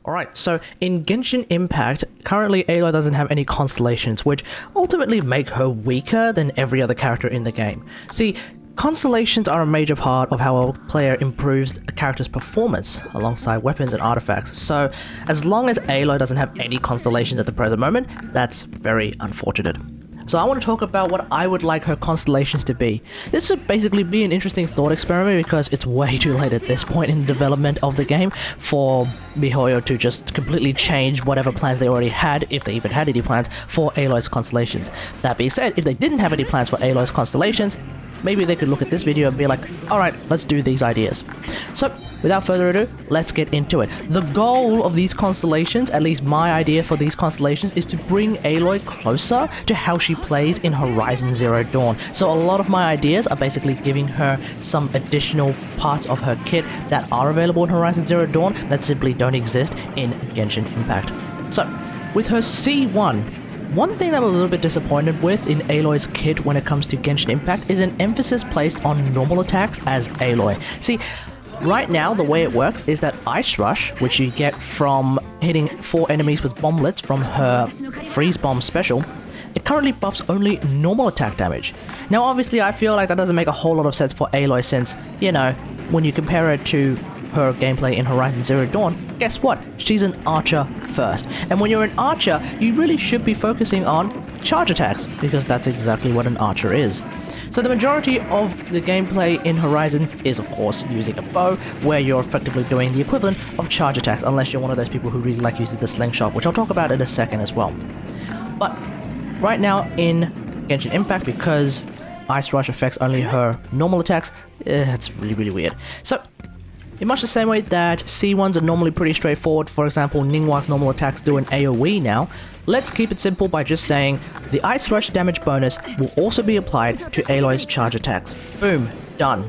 Alright, so in Genshin Impact, currently Aloy doesn't have any constellations, which ultimately make her weaker than every other character in the game. See, constellations are a major part of how a player improves a character's performance, alongside weapons and artifacts, so as long as Aloy doesn't have any constellations at the present moment, that's very unfortunate. So I want to talk about what I would like her constellations to be. This would basically be an interesting thought experiment because it's way too late at this point in the development of the game for MIHOYO to just completely change whatever plans they already had, if they even had any plans, for Aloy's constellations. That being said, if they didn't have any plans for Aloy's constellations, maybe they could look at this video and be like, alright, let's do these ideas. So, without further ado, let's get into it. The goal of these constellations, at least my idea for these constellations, is to bring Aloy closer to how she plays in Horizon Zero Dawn. So a lot of my ideas are basically giving her some additional parts of her kit that are available in Horizon Zero Dawn that simply don't exist in Genshin Impact. So, with her C1, one thing that I'm a little bit disappointed with in Aloy's kit when it comes to Genshin Impact is an emphasis placed on normal attacks as Aloy. See, right now the way it works is that Ice Rush, which you get from hitting 4 enemies with bomblets from her Freeze Bomb special, it currently buffs only normal attack damage. Now obviously I feel like that doesn't make a whole lot of sense for Aloy since, you know, when you compare it to her gameplay in Horizon Zero Dawn, guess what? She's an archer first. And when you're an archer, you really should be focusing on charge attacks, because that's exactly what an archer is. So the majority of the gameplay in Horizon is of course using a bow, where you're effectively doing the equivalent of charge attacks, unless you're one of those people who really like using the slingshot, which I'll talk about in a second as well. But right now in Genshin Impact, because Ice Rush affects only her normal attacks, it's really weird. So, in much the same way that C1s are normally pretty straightforward, for example, Ningguang's normal attacks do an AoE now, let's keep it simple by just saying the Ice Rush damage bonus will also be applied to Aloy's charge attacks. Boom, done.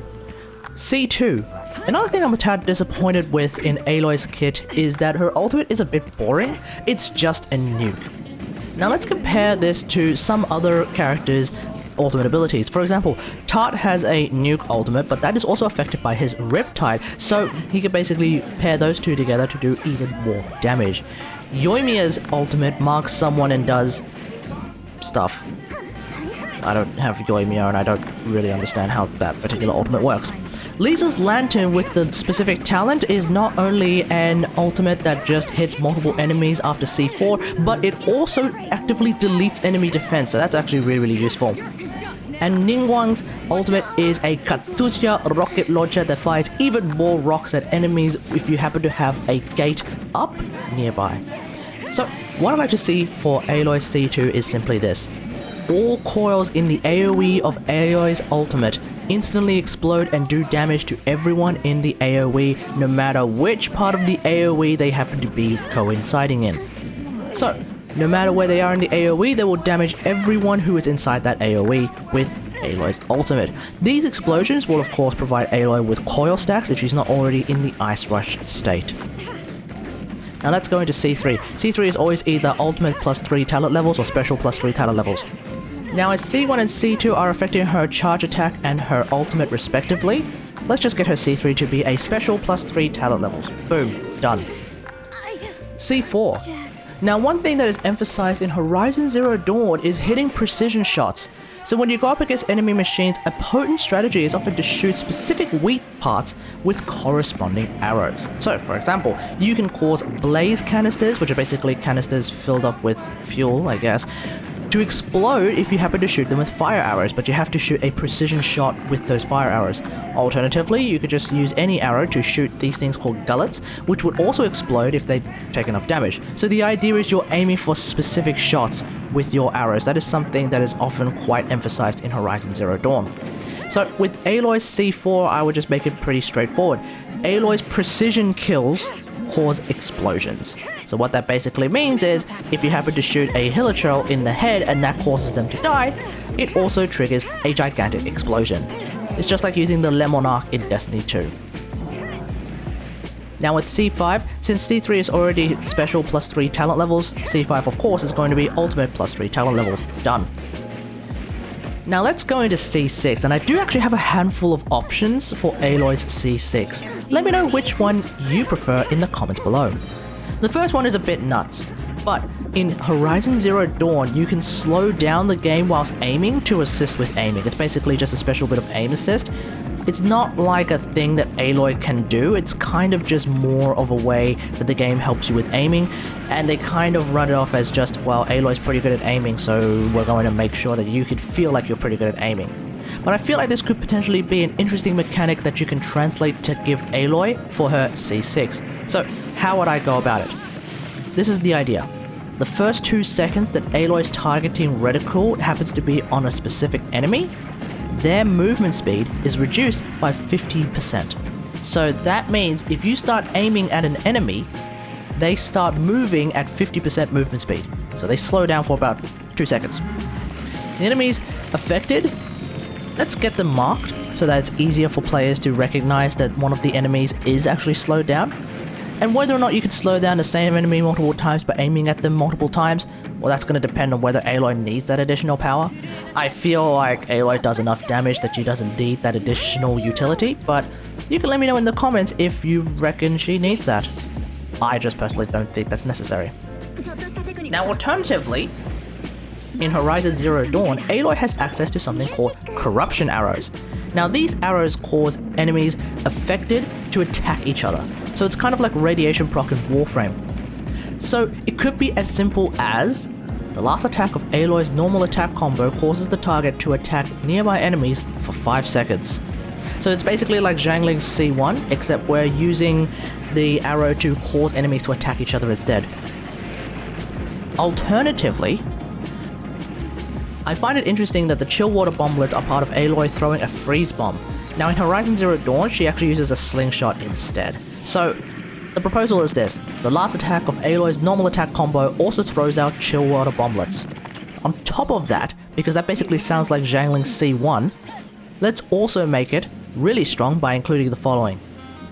C2. Another thing I'm a tad disappointed with in Aloy's kit is that her ultimate is a bit boring, it's just a nuke. Now let's compare this to some other characters' ultimate abilities. For example, Tart has a nuke ultimate, but that is also affected by his Riptide, so he can basically pair those two together to do even more damage. Yoimiya's ultimate marks someone and does stuff. I don't have Yoimiya and I don't really understand how that particular ultimate works. Lisa's Lantern with the specific talent is not only an ultimate that just hits multiple enemies after C4, but it also actively deletes enemy defense, so that's actually really useful. And Ningguang's ultimate is a Katusha rocket launcher that fires even more rocks at enemies if you happen to have a gate up nearby. So what I'd like to see for Aloy's C2 is simply this. All coils in the AoE of Aloy's ultimate instantly explode and do damage to everyone in the AoE, no matter which part of the AoE they happen to be coinciding in. So, no matter where they are in the AoE, they will damage everyone who is inside that AoE with Aloy's ultimate. These explosions will of course provide Aloy with coil stacks if she's not already in the Ice Rush state. Now let's go into C3. C3 is always either ultimate plus 3 talent levels or special plus 3 talent levels. Now as C1 and C2 are affecting her charge attack and her ultimate respectively, let's just get her C3 to be a special plus 3 talent levels. Boom, done. C4. Now one thing that is emphasized in Horizon Zero Dawn is hitting precision shots. So when you go up against enemy machines, a potent strategy is often to shoot specific weak parts with corresponding arrows. So for example, you can cause blaze canisters, which are basically canisters filled up with fuel, I guess, to explode if you happen to shoot them with fire arrows, but you have to shoot a precision shot with those fire arrows. Alternatively, you could just use any arrow to shoot these things called gullets, which would also explode if they take enough damage. So the idea is you're aiming for specific shots with your arrows. That is something that is often quite emphasized in Horizon Zero Dawn. So with Aloy's C4, I would just make it pretty straightforward. Aloy's precision kills cause explosions. So what that basically means is, if you happen to shoot a Hilichurl in the head and that causes them to die, it also triggers a gigantic explosion. It's just like using the Lemonarch in Destiny 2. Now with C5, since C3 is already special plus 3 talent levels, C5 of course is going to be ultimate plus 3 talent levels. Done. Now let's go into C6, and I do actually have a handful of options for Aloy's C6. Let me know which one you prefer in the comments below. The first one is a bit nuts, but in Horizon Zero Dawn, you can slow down the game whilst aiming to assist with aiming. It's basically just a special bit of aim assist. It's not like a thing that Aloy can do, it's kind of just more of a way that the game helps you with aiming, and they kind of run it off as just, well, Aloy's pretty good at aiming, so we're going to make sure that you could feel like you're pretty good at aiming. But I feel like this could potentially be an interesting mechanic that you can translate to give Aloy for her C6. So, how would I go about it? This is the idea. The first 2 seconds that Aloy's targeting reticle happens to be on a specific enemy, their movement speed is reduced by 50%. So that means if you start aiming at an enemy, they start moving at 50% movement speed. So they slow down for about 2 seconds. The enemies affected, let's get them marked so that it's easier for players to recognize that one of the enemies is actually slowed down. And whether or not you can slow down the same enemy multiple times by aiming at them multiple times, well, that's going to depend on whether Aloy needs that additional power. I feel like Aloy does enough damage that she doesn't need that additional utility, but you can let me know in the comments if you reckon she needs that. I just personally don't think that's necessary. Now, alternatively, in Horizon Zero Dawn, Aloy has access to something called corruption arrows. Now, these arrows cause enemies affected to attack each other. So it's kind of like radiation proc in Warframe. So it could be as simple as the last attack of Aloy's normal attack combo causes the target to attack nearby enemies for 5 seconds. So it's basically like Zhangling's C1, except we're using the arrow to cause enemies to attack each other instead. Alternatively, I find it interesting that the chill water bomblets are part of Aloy throwing a freeze bomb. Now in Horizon Zero Dawn, she actually uses a slingshot instead. So, the proposal is this. The last attack of Aloy's normal attack combo also throws out chill water bomblets. On top of that, because that basically sounds like Zhangling's C1, let's also make it really strong by including the following.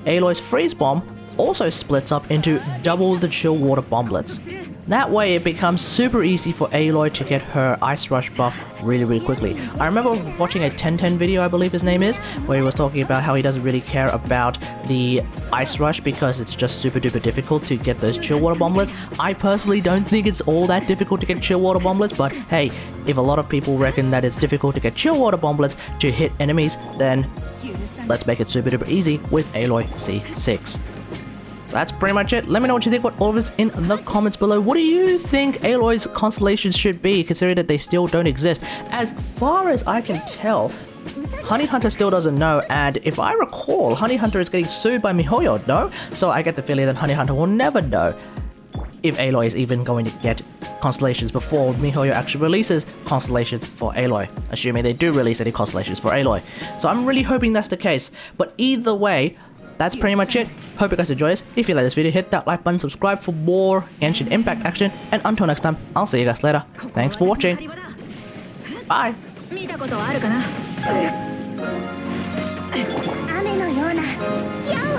Aloy's freeze bomb also splits up into double the chill water bomblets. That way it becomes super easy for Aloy to get her Ice Rush buff really quickly. I remember watching a 1010 video, I believe his name is, where he was talking about how he doesn't really care about the Ice Rush because it's just super duper difficult to get those chill water bomblets. I personally don't think it's all that difficult to get chill water bomblets, but hey, if a lot of people reckon that it's difficult to get chill water bomblets to hit enemies, then let's make it super duper easy with Aloy C6. That's pretty much it. Let me know what you think about all of this in the comments below. What do you think Aloy's constellations should be, considering that they still don't exist? As far as I can tell, Honey Hunter still doesn't know, and if I recall, Honey Hunter is getting sued by MIHOYO, no? So I get the feeling that Honey Hunter will never know if Aloy is even going to get constellations before MIHOYO actually releases constellations for Aloy, assuming they do release any constellations for Aloy. So I'm really hoping that's the case, but either way, that's pretty much it. Hope you guys enjoy this. If you like this video, hit that like button, subscribe for more Genshin Impact action, and until next time, I'll see you guys later. Thanks for watching. Bye! 雨のような矢を